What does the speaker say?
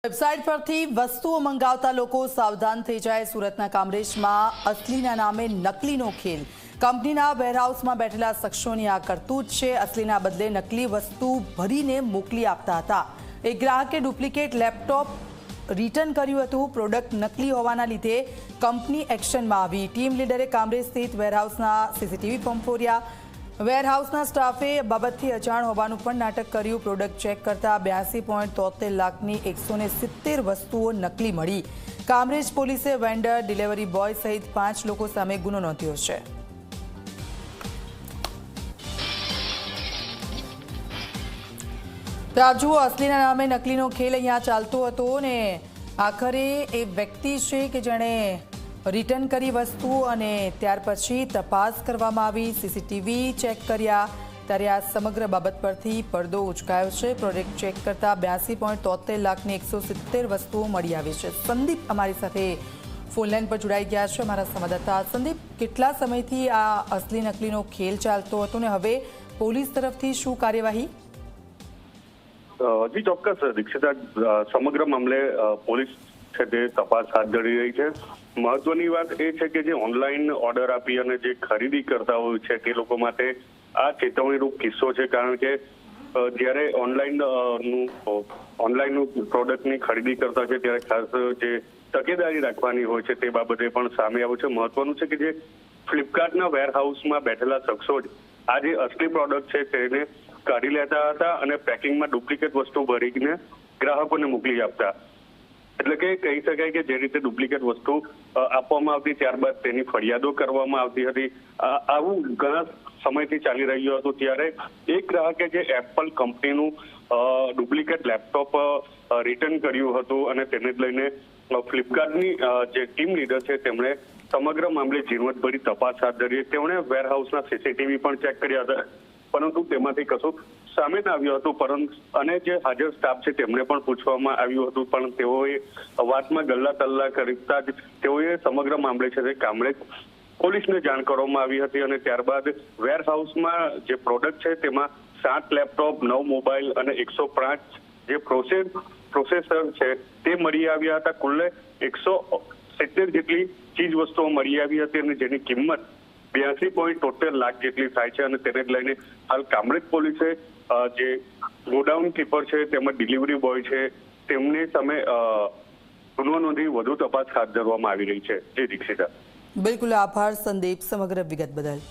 Website પરથી વસ્તુઓ મંગાવતા લોકો સાવધાન થઈ જાય। સુરતના કામરેજમાં અસલીના નામે નકલીનો ખેલ। કંપનીના વેરહાઉસમાં બેઠેલા શખ્સોની આ કરતૂત છે। અસલીના બદલે નકલી વસ્તુ ભરીને મોકલી આપતા હતા। એક ગ્રાહકે ડુપ્લિકેટ લેપટોપ રિટર્ન કર્યું હતું। પ્રોડક્ટ નકલી હોવાના લીધે કંપની એક્શનમાં આવી। ટીમ લીડરે કામરેજ સ્થિત વેરહાઉસના સીસીટીવી ફંફોર્યા। વેરહાઉસના સ્ટાફે બાબતથી અજાણ હોવાનું પણ નાટક કર્યું। પ્રોડક્ટ ચેક કરતા 82.73 લાખની 170 વસ્તુઓ નકલી મળી। કામરેજ પોલીસે વેન્ડર, ડિલિવરી બોય સહિત 5 લોકો સામે ગુનો નોંધ્યો છે। તો આપ જુઓ, અસલીના નામે નકલીનો ખેલ અહીંયા ચાલતો હતો ને આખરે એ વ્યક્તિ છે કે જેણે રિટર્ન કરી વસ્તુ અને ત્યાર પછી તપાસ કરવામાં આવી। સીસીટીવી ચેક કર્યા ત્યારે આ સમગ્ર બાબત પરથી પડદો ઉચકાયો છે। પ્રોડક્ટ ચેક કરતા 82.73 લાખની 170 વસ્તુઓ મળી આવી છે। સંદીપ અમારી સાથે ફોનલાઈન પર જોડાઈ ગયા છે, અમારા સંવાદદાતા। સંદીપ, કેટલા સમયથી આ અસલી નકલીનો ખેલ ચાલતો હતો ને હવે પોલીસ તરફથી શું કાર્યવાહી? જી ચોક્કસ દીક્ષિતા, સમગ્ર મામલે પોલીસ છે તે તપાસ હાથ ધરી રહી છે। મહત્વની વાત એ છે કે જે ઓનલાઈન ઓર્ડર આપી અને જે ખરીદી કરતા હોય છે તે લોકો માટે આ ચેતવણીરૂપ કિસ્સો છે। કારણ કે જ્યારે ઓનલાઈન પ્રોડક્ટની ખરીદી કરતા છે ત્યારે ખાસ જે તકેદારી રાખવાની હોય છે તે બાબતે પણ સામે આવ્યું છે। મહત્વનું છે કે જે ફ્લિપકાર્ટના વેરહાઉસમાં બેઠેલા શખ્સો જ આ જે અસલી પ્રોડક્ટ છે તેને કાઢી લેતા હતા અને પેકિંગમાં ડુપ્લિકેટ વસ્તુ ભરીને ગ્રાહકોને મોકલી આપતા। એટલે કે કહી શકાય કે જે રીતે ડુપ્લિકેટ વસ્તુ આપવામાં આવતી ત્યારબાદ તેની ફરિયાદો કરવામાં આવતી હતી। આવું ઘણા સમયથી ચાલી રહ્યું હતું। ત્યારે એક ગ્રાહકે જે એપલ કંપનીનું ડુપ્લિકેટ લેપટોપ રિટર્ન કર્યું હતું અને તેને લઈને ફ્લિપકાર્ટની જે ટીમ લીડર છે તેમણે સમગ્ર મામલે ઝીણવટભરી તપાસ હાથ ધરી। તેમણે વેરહાઉસના સીસીટીવી પણ ચેક કર્યા હતા, પરંતુ તેમાંથી કશું સામે ન આવ્યું હતું। પરંતુ અને જે હાજર સ્ટાફ છે તેમને પણ પૂછવામાં આવ્યું હતું, પણ તેઓએ વાતમાં ગલ્લા તલ્લા કરતા જ તેઓએ સમગ્ર મામલે છે તે કામરેજ પોલીસને જાણ કરવામાં આવી હતી અને ત્યારબાદ વેરહાઉસમાં જે પ્રોડક્ટ છે તેમાં 7 લેપટોપ, 9 મોબાઈલ અને 105 જે પ્રોસેસર છે તે મળી આવ્યા હતા। કુલ્લે 170 જેટલી ચીજ વસ્તુઓ મળી આવી હતી અને જેની કિંમત 82.73 લાખ જેટલી થાય છે અને તેને લઈને હાલ કામરેજ પોલીસે જે ગોડાઉન કીપર છે તેમજ ડિલિવરી બોય છે તેમની સામે ગુનો નોંધી વધુ તપાસ હાથ ધરવામાં આવી રહી છે। જી દીક્ષિતા। બિલકુલ, આભાર સંદીપ સમગ્ર વિગત બદલ।